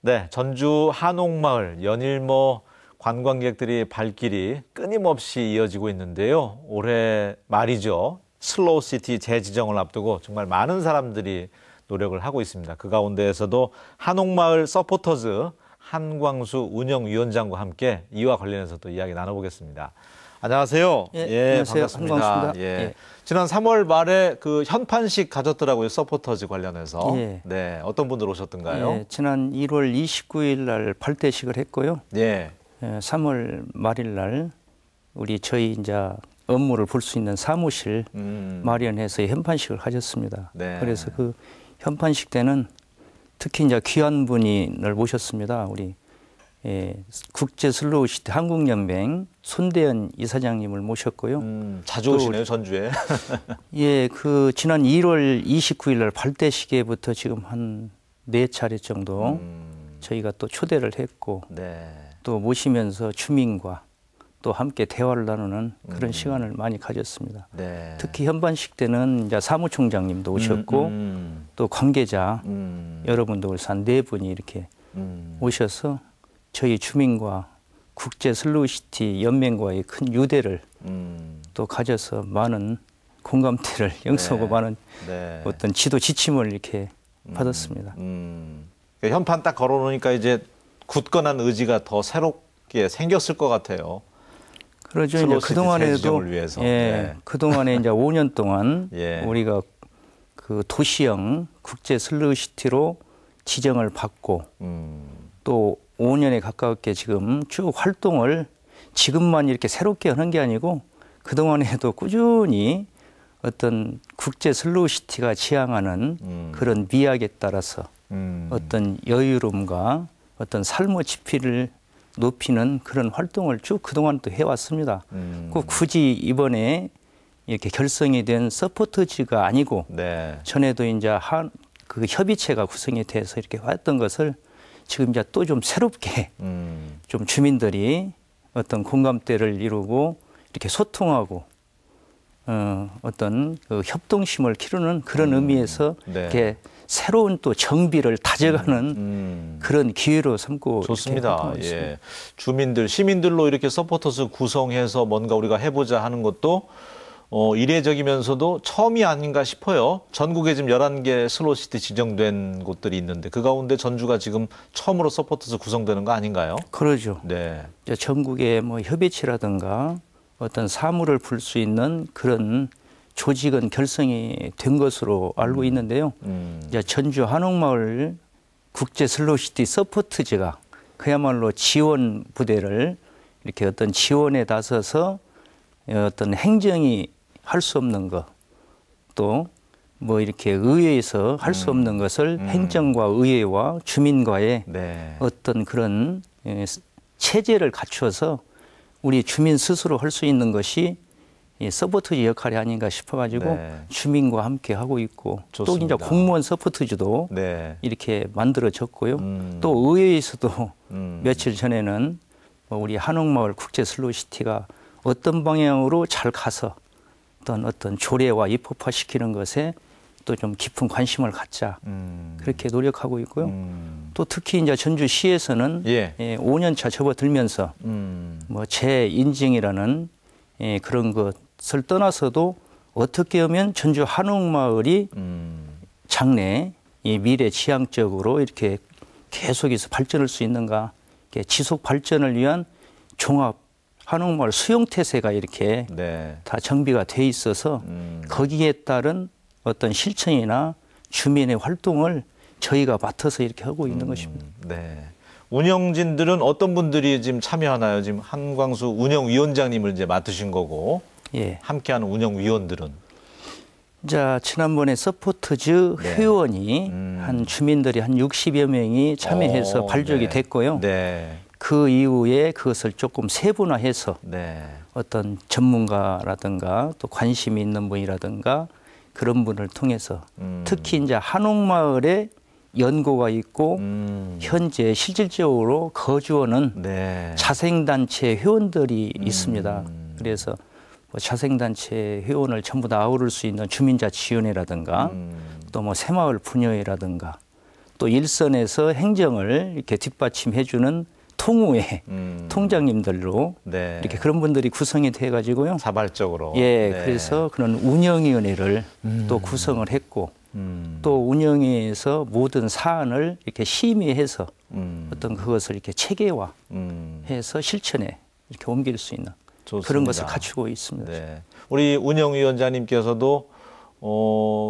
네, 전주 한옥마을 연일 관광객들이 발길이 끊임없이 이어지고 있는데요. 올해 말이죠. 슬로우시티 재지정을 앞두고 정말 많은 사람들이 노력을 하고 있습니다. 그 가운데에서도 한옥마을 서포터즈 한광수 운영위원장과 함께 이와 관련해서도 이야기 나눠보겠습니다. 안녕하세요. 예, 안녕하세요. 반갑습니다. 한광수입니다. 예. 지난 3월 말에 그 현판식 가졌더라고요. 서포터즈 관련해서. 예. 네, 어떤 분들 오셨던가요? 예, 지난 1월 29일 날 발대식을 했고요. 예. 3월 말일 날 저희 이제 업무를 볼 수 있는 사무실 마련해서 현판식을 가졌습니다. 네. 그래서 그 현판식 때는 특히 이제 귀한 분을 모셨습니다. 국제 슬로우시티 한국연맹 손대현 이사장님을 모셨고요. 자주 오시네요, 전주에. 예, 지난 1월 29일 날 발대식에부터 지금 한 4차례 정도 저희가 또 초대를 했고, 네. 또 모시면서 주민과 또 함께 대화를 나누는 그런 시간을 많이 가졌습니다. 네. 특히 현반식 때는 이제 사무총장님도 오셨고, 또 관계자 여러분도 그래서 한 4분이 이렇게 오셔서 저희 주민과 국제 슬로우시티 연맹과의 큰 유대를 또 가져서 많은 공감대를 영수하고 많은 어떤 지도 지침을 이렇게 받았습니다. 현판 딱 걸어놓으니까 이제 굳건한 의지가 더 새롭게 생겼을 것 같아요. 그러죠. 이제 그동안에도 위해서. 그동안에 이제 5년 동안 예. 우리가 그 도시형 국제 슬로우시티로 지정을 받고 또 5년에 가깝게 지금 쭉 활동을 지금만 이렇게 새롭게 하는 게 아니고 그동안에도 꾸준히 어떤 국제 슬로우시티가 지향하는 그런 미학에 따라서 어떤 여유로움과 어떤 삶의 지피를 높이는 그런 활동을 쭉 그동안 또 해왔습니다. 꼭 굳이 이번에 이렇게 결성이 된 서포터즈가 아니고 전에도 이제 그 협의체가 구성이 돼서 이렇게 왔던 것을 지금 이제 또 좀 새롭게 좀 주민들이 어떤 공감대를 이루고 이렇게 소통하고 어떤 그 협동심을 키우는 그런 의미에서 이렇게 새로운 또 정비를 다져가는 그런 기회로 삼고 좋습니다. 예. 주민들, 시민들로 이렇게 서포터즈 구성해서 뭔가 우리가 해보자 하는 것도 이례적이면서도 처음이 아닌가 싶어요. 전국에 지금 11개 슬로우시티 지정된 곳들이 있는데 그 가운데 전주가 지금 처음으로 서포터즈 구성되는 거 아닌가요? 그러죠. 네. 전국에 협의체라든가 어떤 사무를 풀 수 있는 그런 조직은 결성이 된 것으로 알고 있는데요. 이제 전주 한옥마을 국제 슬로우시티 서포트즈가 그야말로 지원 부대를 이렇게 어떤 지원에 나서서 어떤 행정이 할 수 없는 것, 또 이렇게 의회에서 할 수 없는 것을 행정과 의회와 주민과의 어떤 그런 체제를 갖추어서 우리 주민 스스로 할 수 있는 것이 서포터즈 역할이 아닌가 싶어가지고 주민과 함께 하고 있고 좋습니다. 또 이제 공무원 서포터즈도 이렇게 만들어졌고요. 또 의회에서도 며칠 전에는 우리 한옥마을 국제 슬로우시티가 어떤 방향으로 잘 가서 어떤 조례와 입법화시키는 것에 또 좀 깊은 관심을 갖자 그렇게 노력하고 있고요. 또 특히 이제 전주시에서는 5년차 접어들면서 재인증이라는 그런 것을 떠나서도 어떻게 하면 전주 한옥마을이 장래 미래 지향적으로 이렇게 계속해서 발전할 수 있는가, 지속 발전을 위한 종합 한옥마을 수용태세가 이렇게 다 정비가 돼 있어서 거기에 따른 어떤 실천이나 주민의 활동을 저희가 맡아서 이렇게 하고 있는 것입니다. 네. 운영진들은 어떤 분들이 지금 참여하나요? 지금 한광수 운영위원장님을 이제 맡으신 거고, 함께하는 운영위원들은? 자, 지난번에 서포터즈 회원이 주민들이 한 60여 명이 참여해서 발족이 됐고요. 그 이후에 그것을 조금 세분화해서 어떤 전문가라든가 또 관심이 있는 분이라든가 그런 분을 통해서 특히 이제 한옥마을에 연고가 있고 현재 실질적으로 거주하는 자생단체 회원들이 있습니다. 그래서 뭐 자생단체 회원을 전부 다 아우를 수 있는 주민자치위원회라든가 또 뭐 새마을 분여회라든가 또 일선에서 행정을 이렇게 뒷받침해주는 통우회 통장님들로 네. 이렇게 그런 분들이 구성이 돼가지고요. 자발적으로. 예, 네. 그래서 그런 운영위원회를 또 구성을 했고 또 운영위에서 모든 사안을 이렇게 심의해서 어떤 그것을 이렇게 체계화해서 실천에 이렇게 옮길 수 있는 좋습니다. 그런 것을 갖추고 있습니다. 네. 우리 운영위원장님께서도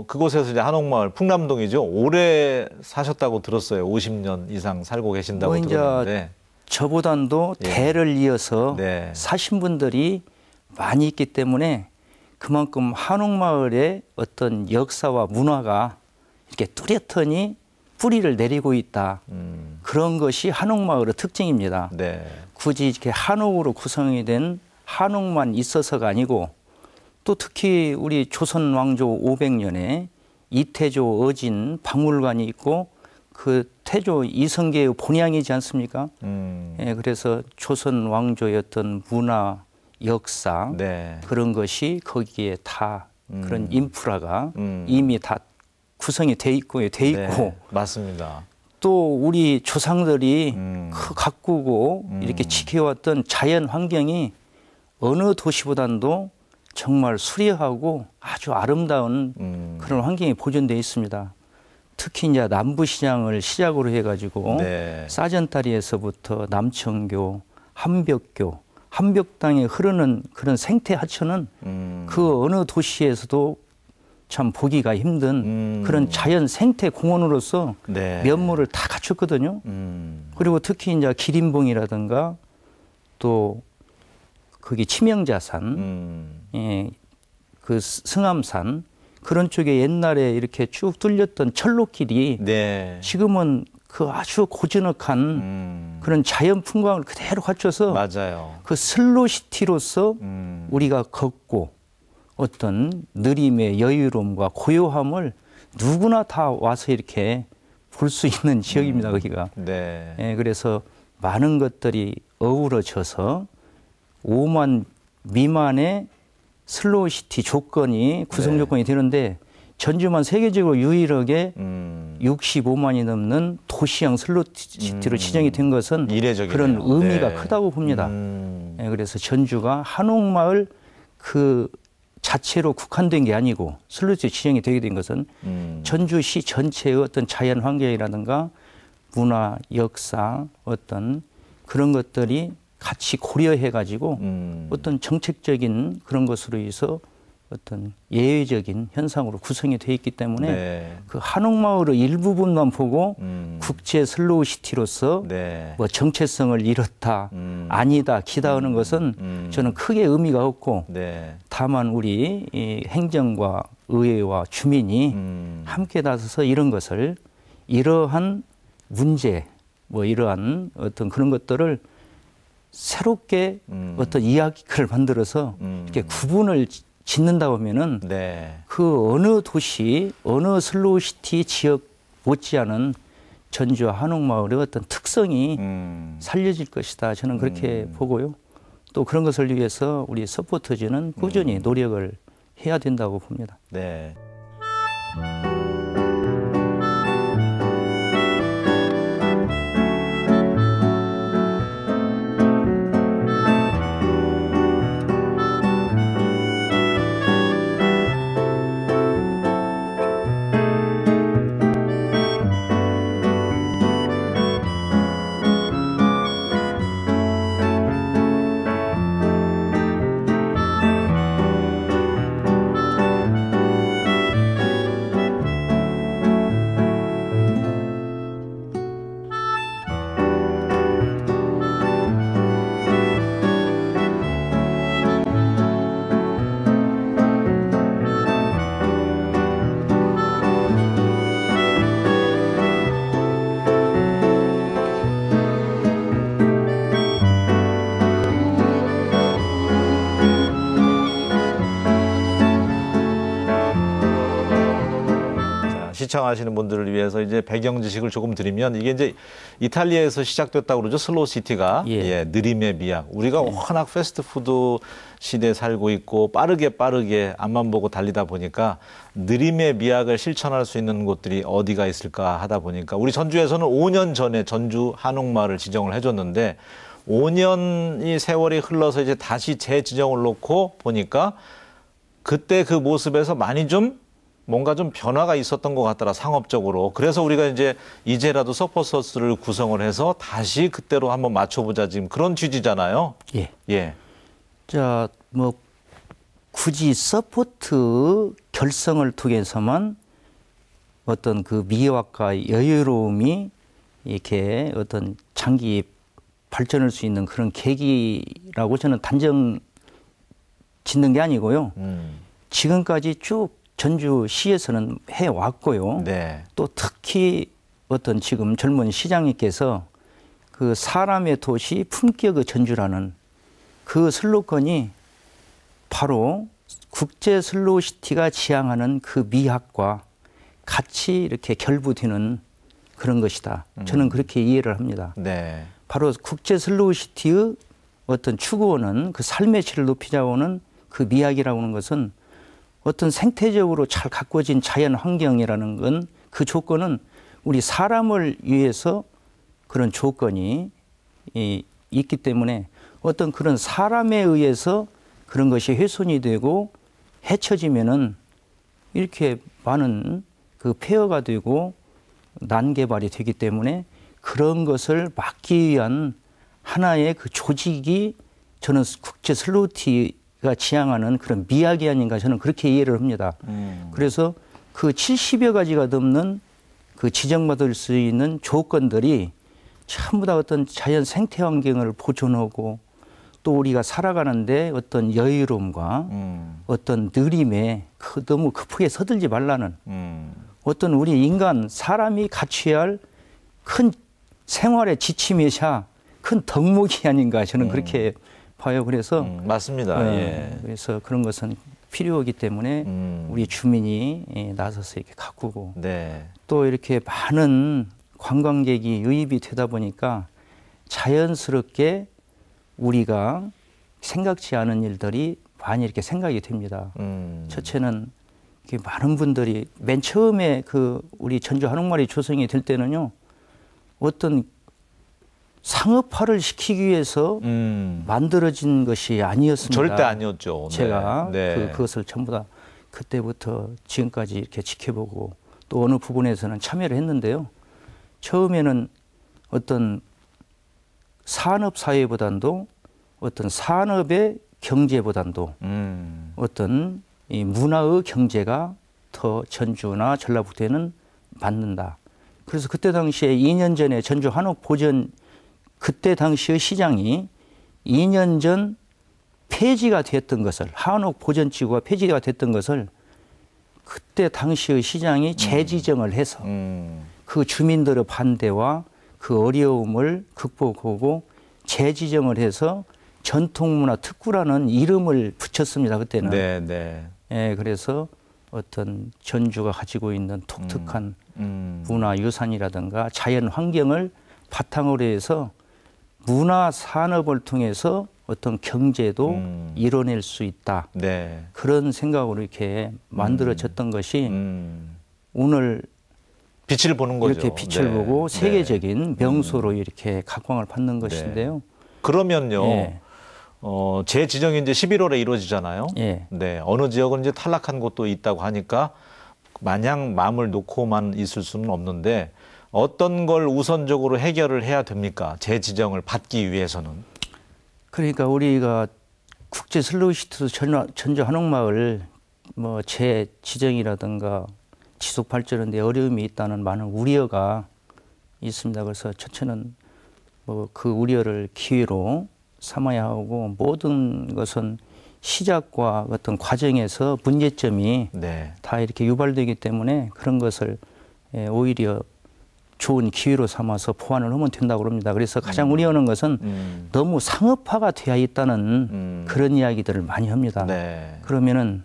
그곳에서 이제 한옥마을 풍남동이죠. 오래 사셨다고 들었어요. 50년 이상 살고 계신다고 뭐 이제 들었는데. 저보단도 예. 대를 이어서 네. 사신 분들이 많이 있기 때문에 그만큼 한옥마을의 어떤 역사와 문화가 이렇게 뚜렷하니 뿌리를 내리고 있다. 그런 것이 한옥마을의 특징입니다. 네. 굳이 이렇게 한옥으로 구성이 된 한옥만 있어서가 아니고 또 특히 우리 조선 왕조 500년에 이태조 어진 박물관이 있고 그 태조 이성계의 본향이지 않습니까? 예, 그래서 조선 왕조의 어떤 문화, 역사 네. 그런 것이 거기에 다 그런 인프라가 이미 다 구성이 돼 있고 네. 맞습니다. 또 우리 조상들이 가꾸고 이렇게 지켜왔던 자연 환경이 어느 도시보다도 정말 수려하고 아주 아름다운 그런 환경이 보존되어 있습니다. 특히 이제 남부시장을 시작으로 해가지고 네. 싸전다리에서부터 남청교, 함벽교, 함벽당에 흐르는 그런 생태 하천은 그 어느 도시에서도 참 보기가 힘든 그런 자연 생태 공원으로서 네. 면모를 다 갖췄거든요. 그리고 특히 이제 기린봉이라든가 또 거기 치명자산, 예, 그 승암산 그런 쪽에 옛날에 이렇게 쭉 뚫렸던 철로길이 네. 지금은 그 아주 고즈넉한 그런 자연 풍광을 그대로 갖춰서 맞아요. 그 슬로시티로서 우리가 걷고 어떤 느림의 여유로움과 고요함을 누구나 다 와서 이렇게 볼 수 있는 지역입니다, 거기가. 네. 예, 그래서 많은 것들이 어우러져서 5만 미만의 슬로우시티 조건이 구성 조건이 되는데 전주만 세계적으로 유일하게 65만이 넘는 도시형 슬로우시티로 지정이 된 것은 이례적이네요. 그런 의미가 네. 크다고 봅니다. 예, 그래서 전주가 한옥마을 그 자체로 국한된 게 아니고 슬로우시티 지정이 되게 된 것은 전주시 전체의 어떤 자연 환경이라든가 문화, 역사 어떤 그런 것들이 같이 고려해가지고 어떤 정책적인 그런 것으로 해서 어떤 예외적인 현상으로 구성이 되어 있기 때문에 네. 그 한옥마을의 일부분만 보고 국제 슬로우시티로서 네. 뭐 정체성을 잃었다, 아니다, 기다하는 것은 저는 크게 의미가 없고 네. 다만 우리 이 행정과 의회와 주민이 함께 나서서 이런 것을 이러한 문제, 뭐 이러한 어떤 그런 것들을 새롭게 어떤 이야기를 만들어서 이렇게 구분을 짓는다 보면은 네. 그 어느 도시, 어느 슬로우시티 지역 못지않은 전주 한옥마을의 어떤 특성이 살려질 것이다. 저는 그렇게 보고요. 또 그런 것을 위해서 우리 서포터즈는 꾸준히 노력을 해야 된다고 봅니다. 네. 시청하시는 분들을 위해서 이제 배경 지식을 조금 드리면 이게 이제 이탈리아에서 시작됐다고 그러죠. 슬로우 시티가. 예. 예, 느림의 미학. 우리가 워낙 패스트푸드 시대에 살고 있고 빠르게 앞만 보고 달리다 보니까 느림의 미학을 실천할 수 있는 곳들이 어디가 있을까 하다 보니까 우리 전주에서는 5년 전에 전주 한옥마을을 지정을 해줬는데 5년이 세월이 흘러서 이제 다시 재지정을 놓고 보니까 그때 그 모습에서 많이 좀 뭔가 좀 변화가 있었던 것 같더라, 상업적으로. 그래서 우리가 이제라도 서포터스를 구성을 해서 다시 그때로 한번 맞춰보자, 지금 그런 취지잖아요. 예. 예. 자, 뭐 굳이 서포트 결성을 통해서만 어떤 그 미학과 여유로움이 이렇게 어떤 장기 발전할 수 있는 그런 계기라고 저는 단정 짓는 게 아니고요. 지금까지 쭉 전주시에서는 해왔고요. 네. 또 특히 어떤 지금 젊은 시장님께서 그 사람의 도시 품격의 전주라는 그 슬로건이 바로 국제 슬로우시티가 지향하는 그 미학과 같이 이렇게 결부되는 그런 것이다. 저는 그렇게 이해를 합니다. 네. 바로 국제 슬로우시티의 어떤 추구하는 그 삶의 질을 높이자고는 그 미학이라고 하는 것은 어떤 생태적으로 잘 가꿔진 자연 환경이라는 건 그 조건은 우리 사람을 위해서 그런 조건이 있기 때문에 어떤 그런 사람에 의해서 그런 것이 훼손이 되고 해쳐지면은 이렇게 많은 그 폐허가 되고 난개발이 되기 때문에 그런 것을 막기 위한 하나의 그 조직이 저는 국제 슬로우시티가 지향하는 그런 미학이 아닌가 저는 그렇게 이해를 합니다. 그래서 그 70여 가지가 넘는 그 지정받을 수 있는 조건들이 전부 다 어떤 자연 생태 환경을 보존하고 또 우리가 살아가는데 어떤 여유로움과 어떤 느림에 너무 급하게 서들지 말라는 어떤 우리 인간 사람이 갖춰야 할 큰 생활의 지침이자 큰 덕목이 아닌가 저는 그렇게 봐요. 그래서 맞습니다. 예. 그래서 그런 것은 필요하기 때문에 우리 주민이 나서서 이렇게 가꾸고 네. 또 이렇게 많은 관광객이 유입이 되다 보니까 자연스럽게 우리가 생각지 않은 일들이 많이 이렇게 생각이 됩니다. 첫째는 이렇게 많은 분들이 맨 처음에 그 우리 전주 한옥마을이 조성이 될 때는요, 어떤 상업화를 시키기 위해서 만들어진 것이 아니었습니다. 절대 아니었죠. 제가 네. 그것을 전부 다 그때부터 지금까지 이렇게 지켜보고 또 어느 부분에서는 참여를 했는데요. 처음에는 어떤 산업사회보단도 어떤 산업의 경제보단도 어떤 이 문화의 경제가 더 전주나 전라북도에는 맞는다. 그래서 그때 당시에 2년 전에 전주 한옥보전 그때 당시의 시장이 2년 전 폐지가 됐던 것을 한옥보전지구가 폐지가 됐던 것을 그때 당시의 시장이 재지정을 해서 그 주민들의 반대와 그 어려움을 극복하고 재지정을 해서 전통문화 특구라는 이름을 붙였습니다. 그때는. 네, 네. 예, 그래서 어떤 전주가 가지고 있는 독특한 문화유산이라든가 자연 환경을 바탕으로 해서 문화 산업을 통해서 어떤 경제도 이뤄낼 수 있다. 네. 그런 생각으로 이렇게 만들어졌던 것이 오늘 빛을 보는 거죠. 이렇게 빛을 네. 보고 네. 세계적인 명소로 이렇게 각광을 받는 것인데요. 그러면요. 예. 재지정이 이제 11월에 이루어지잖아요. 예. 네. 어느 지역은 이제 탈락한 곳도 있다고 하니까 마냥 마음을 놓고만 있을 수는 없는데 어떤 걸 우선적으로 해결을 해야 됩니까? 재지정을 받기 위해서는. 그러니까 우리가 국제 슬로우시티 전주 한옥마을 뭐 재지정이라든가 지속 발전하는데 어려움이 있다는 많은 우려가 있습니다. 그래서 첫째는 뭐 그 우려를 기회로 삼아야 하고 모든 것은 시작과 어떤 과정에서 문제점이 네. 다 이렇게 유발되기 때문에 그런 것을 오히려 좋은 기회로 삼아서 보완을 하면 된다고 합니다. 그래서 가장 우려하는 것은 너무 상업화가 되어 있다는 그런 이야기들을 많이 합니다. 네. 그러면은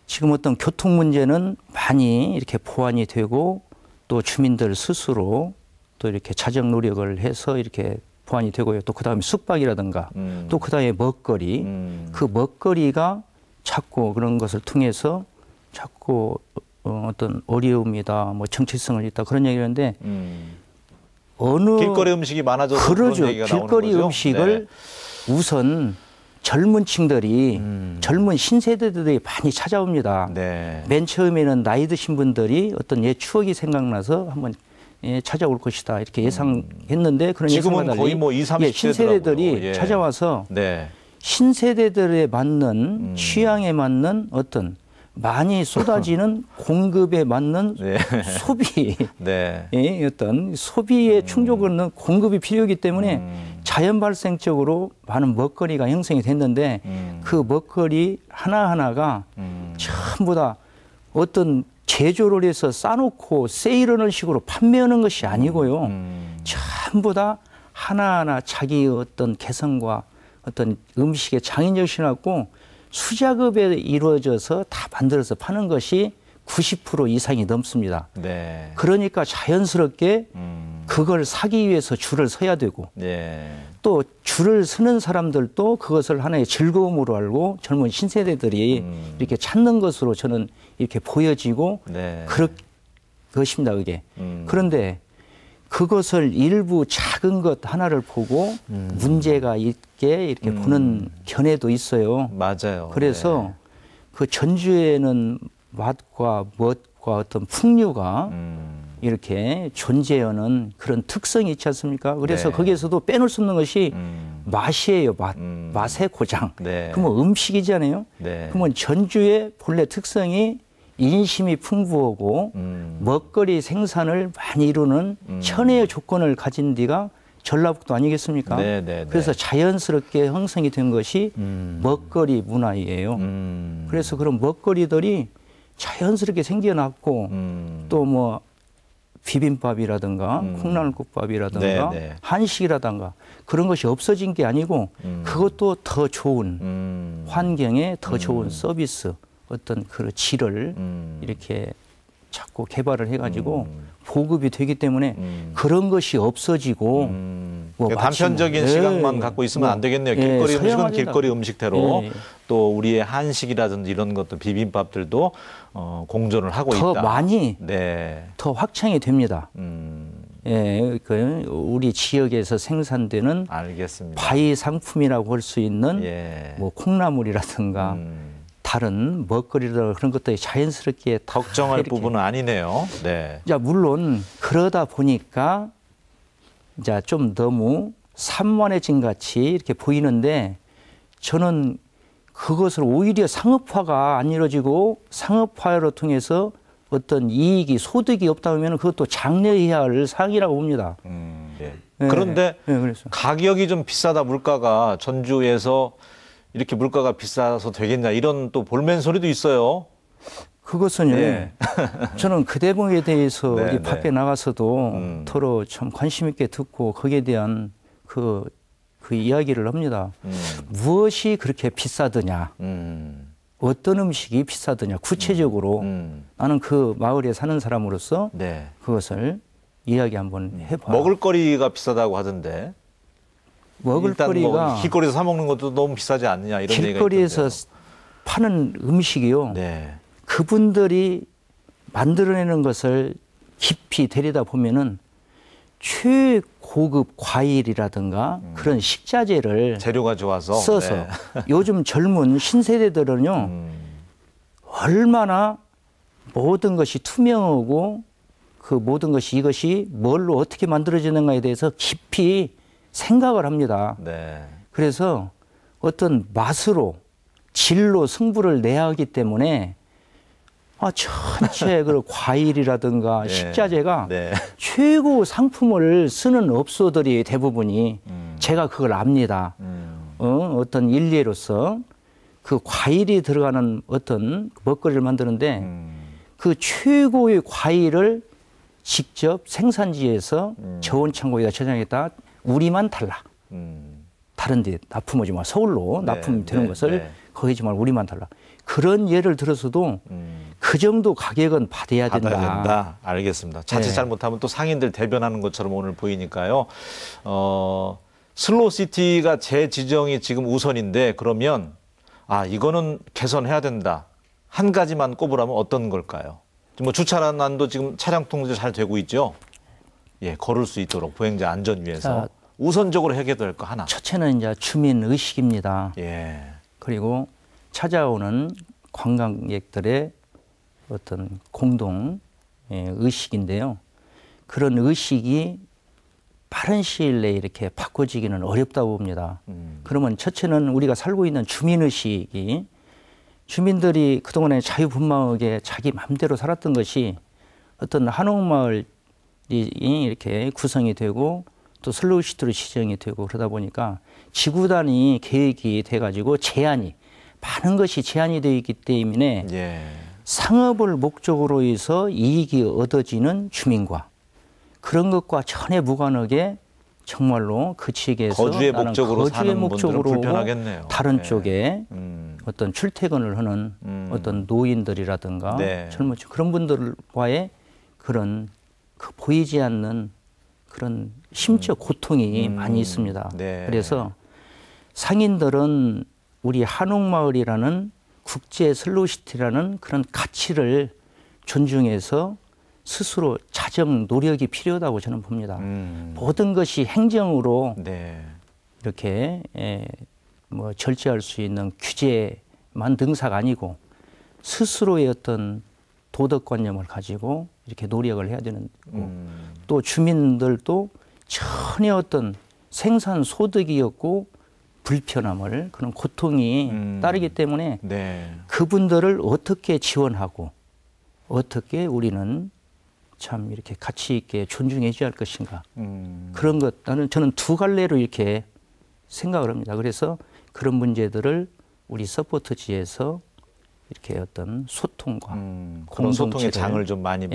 지금 어떤 교통 문제는 많이 이렇게 보완이 되고 또 주민들 스스로 또 이렇게 자정 노력을 해서 이렇게 보완이 되고요. 또 그다음에 숙박이라든가 또 그다음에 먹거리 그 먹거리가 자꾸 그런 것을 통해서 자꾸 어떤 어려움이다, 뭐 정체성을 있다 그런 얘기를 하는데 어느 길거리 음식이 많아져서 그러죠. 그런 얘기가 길거리 나오는 거죠? 음식을 우선 젊은 층들이 젊은 신세대들이 많이 찾아옵니다. 네. 맨 처음에는 나이 드신 분들이 어떤 옛 추억이 생각나서 한번 찾아올 것이다 이렇게 예상했는데 그런 지금은 예상과 달리 거의 뭐 20, 30 신세대들이 대더라고요. 예. 찾아와서 네. 신세대들에 맞는 취향에 맞는 어떤 많이 쏟아지는 공급에 맞는 네. 소비 네. 어떤 소비에 충족하는 공급이 필요하기 때문에 자연 발생적으로 많은 먹거리가 형성이 됐는데 그 먹거리 하나하나가 전부 다 어떤 제조를 해서 싸놓고 세일하는 식으로 판매하는 것이 아니고요. 전부 다 하나하나 자기 어떤 개성과 어떤 음식의 장인정신을 갖고 수작업에 이루어져서 다 만들어서 파는 것이 90% 이상이 넘습니다. 네. 그러니까 자연스럽게 그걸 사기 위해서 줄을 서야 되고 네. 또 줄을 서는 사람들도 그것을 하나의 즐거움으로 알고 젊은 신세대들이 이렇게 찾는 것으로 저는 이렇게 보여지고 네. 그럴 것입니다. 그게. 그런데 그것을 일부 작은 것 하나를 보고 문제가 있게 이렇게 보는 견해도 있어요. 맞아요. 그래서 네. 그 전주에는 맛과 멋과 어떤 풍류가 이렇게 존재하는 그런 특성이 있지 않습니까? 그래서 네. 거기에서도 빼놓을 수 없는 것이 맛이에요. 맛. 맛의 고장. 네. 그러면 음식이잖아요. 네. 그러면 전주의 본래 특성이 인심이 풍부하고 먹거리 생산을 많이 이루는 천혜의 조건을 가진 데가 전라북도 아니겠습니까? 네, 네, 네. 그래서 자연스럽게 형성이 된 것이 먹거리 문화예요. 그래서 그런 먹거리들이 자연스럽게 생겨났고 또 뭐 비빔밥이라든가 콩나물국밥이라든가 네, 네. 한식이라든가 그런 것이 없어진 게 아니고 그것도 더 좋은 환경에 더 좋은 서비스 어떤 그 질을 이렇게 자꾸 개발을 해가지고 보급이 되기 때문에 그런 것이 없어지고 뭐 그러니까 단편적인 시각만 갖고 있으면 안 되겠네요. 길거리 음식은 길거리 음식대로 또 우리의 한식이라든지 이런 것들 비빔밥들도 공존을 하고 더 있다. 많이 네. 더 확장이 됩니다. 예, 그 우리 지역에서 생산되는 알겠습니다. 바이 상품이라고 할 수 있는 예. 뭐 콩나물이라든가 다른 먹거리라든가 그런 것들이 자연스럽게 걱정할 이렇게. 부분은 아니네요. 네. 자, 물론 그러다 보니까 이제 좀 너무 산만해진 같이 이렇게 보이는데 저는 그것을 오히려 상업화가 안 이루어지고 상업화를 통해서 어떤 이익이 소득이 없다 보면 그것도 장려해야 할 사항이라고 봅니다. 예. 네, 그런데 네, 그래서. 가격이 좀 비싸다 물가가 전주에서 이렇게 물가가 비싸서 되겠냐 이런 또 볼멘 소리도 있어요. 그것은요. 네. 저는 그 대목에 대해서 네, 우리 네. 밖에 나가서도 서로 참 관심 있게 듣고 거기에 대한 그 이야기를 합니다. 무엇이 그렇게 비싸더냐? 어떤 음식이 비싸더냐? 구체적으로 나는 그 마을에 사는 사람으로서 네. 그것을 이야기 한번 해봐. 먹을거리가 비싸다고 하던데. 먹을거리가 일단 뭐 길거리에서 사 먹는 것도 너무 비싸지 않느냐 이런 얘기가 길거리에서 있던데요. 파는 음식이요. 네. 그분들이 만들어내는 것을 깊이 들여다 보면은 최고급 과일이라든가 그런 식자재를 재료가 좋아서 써서 네. 요즘 젊은 신세대들은요 얼마나 모든 것이 투명하고 그 모든 것이 이것이 뭘로 어떻게 만들어지는가에 대해서 깊이 생각을 합니다. 네. 그래서 어떤 맛으로 질로 승부를 내야 하기 때문에 전체 그 과일이라든가 네. 식자재가 네. 최고 상품을 쓰는 업소들이 대부분이 제가 그걸 압니다. 어떤 일례로서 그 과일이 들어가는 어떤 먹거리를 만드는데 그 최고의 과일을 직접 생산지에서 저온 창고에다 저장했다. 우리만 달라. 다른 데 납품하지 마. 서울로 네, 납품되는 네, 것을 네. 거기지 말고 우리만 달라. 그런 예를 들어서도 그 정도 가격은 받아야 된다. 받아야 된다. 알겠습니다. 자칫 네. 잘못하면 또 상인들 대변하는 것처럼 오늘 보이니까요. 슬로우시티가 재지정이 지금 우선인데 그러면 이거는 개선해야 된다. 한 가지만 꼽으라면 어떤 걸까요? 뭐 주차난도 지금 차량 통제 잘 되고 있죠? 예, 걸을 수 있도록 보행자 안전 위해서 우선적으로 해결될 거 하나. 첫째는 이제 주민 의식입니다. 예. 그리고 찾아오는 관광객들의 어떤 공동 의식인데요. 그런 의식이 빠른 시일 내에 이렇게 바꿔지기는 어렵다고 봅니다. 그러면 첫째는 우리가 살고 있는 주민의식이 주민들이 그동안에 자유분방하게 자기 마음대로 살았던 것이 어떤 한옥마을이 이렇게 구성이 되고 또 슬로우시티로 지정이 되고 그러다 보니까 지구 단위 계획이 돼가지고 많은 것이 제한이 되어 있기 때문에 상업을 목적으로 해서 이익이 얻어지는 주민과 그런 것과 전혀 무관하게 정말로 그 지역에서 거주의 목적으로 거주의 목적으로 불편하겠네요. 다른 쪽에 어떤 출퇴근을 하는 어떤 노인들이라든가 젊은 그런 분들과의 그런 보이지 않는 그런 심적 고통이 많이 있습니다. 그래서 상인들은 우리 한옥마을이라는 국제 슬로우시티라는 그런 가치를 존중해서 스스로 자정 노력이 필요하다고 저는 봅니다. 모든 것이 행정으로 이렇게 뭐 절제할 수 있는 규제만 능사가 아니고 스스로의 어떤 도덕관념을 가지고 이렇게 노력을 해야 되는 거고 또 주민들도 전혀 어떤 생산 소득이 없고 불편함을 그런 고통이 따르기 때문에 그분들을 어떻게 지원하고 어떻게 우리는 참 이렇게 가치 있게 존중해 줘야 할 것인가 그런 것 저는 두 갈래로 이렇게 생각을 합니다. 그래서 그런 문제들을 우리 서포터지에서 이렇게 어떤 소통과 그런 소통의 장을 좀 많이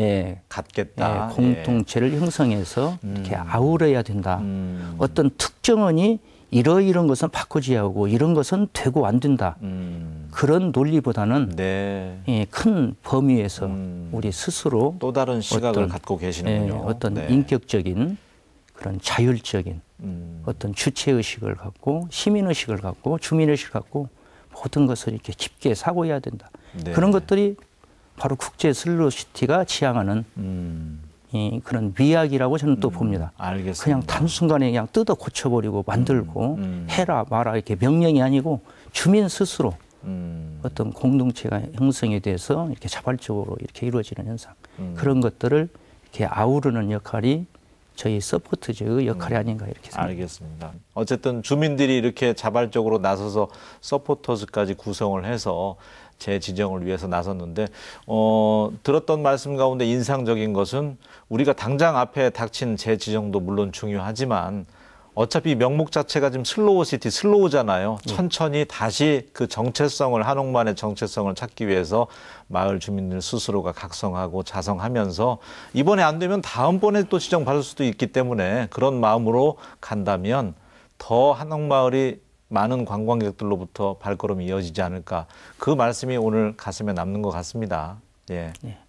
갖겠다. 공동체를 형성해서 이렇게 아우러야 된다. 어떤 특정원이 이런 것은 바꾸지 하고 이런 것은 되고 안 된다. 그런 논리보다는 큰 범위에서 우리 스스로 또 다른 시각을 갖고 계시는군요. 어떤 인격적인 그런 자율적인 어떤 주체의식을 갖고 시민의식을 갖고 주민의식을 갖고 모든 것을 이렇게 깊게 사고해야 된다. 그런 것들이 바로 국제 슬로우시티가 지향하는 그런 미학이라고 저는 또 봅니다. 알겠습니다. 그냥 단순간에 그냥 뜯어 고쳐버리고 만들고 해라 마라 이렇게 명령이 아니고 주민 스스로 어떤 공동체가 형성이 돼서 이렇게 자발적으로 이렇게 이루어지는 현상 그런 것들을 이렇게 아우르는 역할이 저희 서포터즈의 역할이 아닌가 이렇게 생각합니다. 알겠습니다. 어쨌든 주민들이 이렇게 자발적으로 나서서 서포터즈까지 구성을 해서 재지정을 위해서 나섰는데 들었던 말씀 가운데 인상적인 것은 우리가 당장 앞에 닥친 재지정도 물론 중요하지만 어차피 명목 자체가 지금 슬로우시티, 슬로우잖아요. 천천히 다시 그 정체성을, 한옥마을의 정체성을 찾기 위해서 마을 주민들 스스로가 각성하고 자성하면서 이번에 안 되면 다음번에 또 지정받을 수도 있기 때문에 그런 마음으로 간다면 더 한옥마을이 많은 관광객들로부터 발걸음이 이어지지 않을까. 그 말씀이 오늘 가슴에 남는 것 같습니다.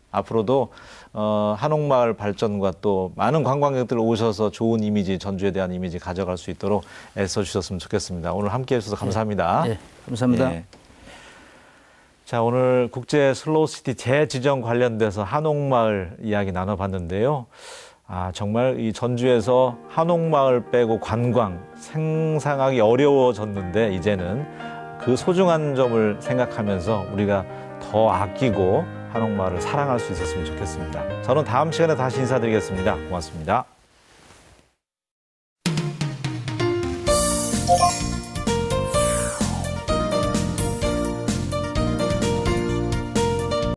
앞으로도 한옥마을 발전과 또 많은 관광객들 오셔서 좋은 이미지, 전주에 대한 이미지 가져갈 수 있도록 애써주셨으면 좋겠습니다. 오늘 함께해 주셔서 감사합니다. 감사합니다. 자, 오늘 국제 슬로우시티 재지정 관련돼서 한옥마을 이야기 나눠봤는데요. 정말 이 전주에서 한옥마을 빼고 관광 생산하기 어려워졌는데 이제는 그 소중한 점을 생각하면서 우리가 더 아끼고 한옥마을을 사랑할 수 있었으면 좋겠습니다. 저는 다음 시간에 다시 인사드리겠습니다. 고맙습니다.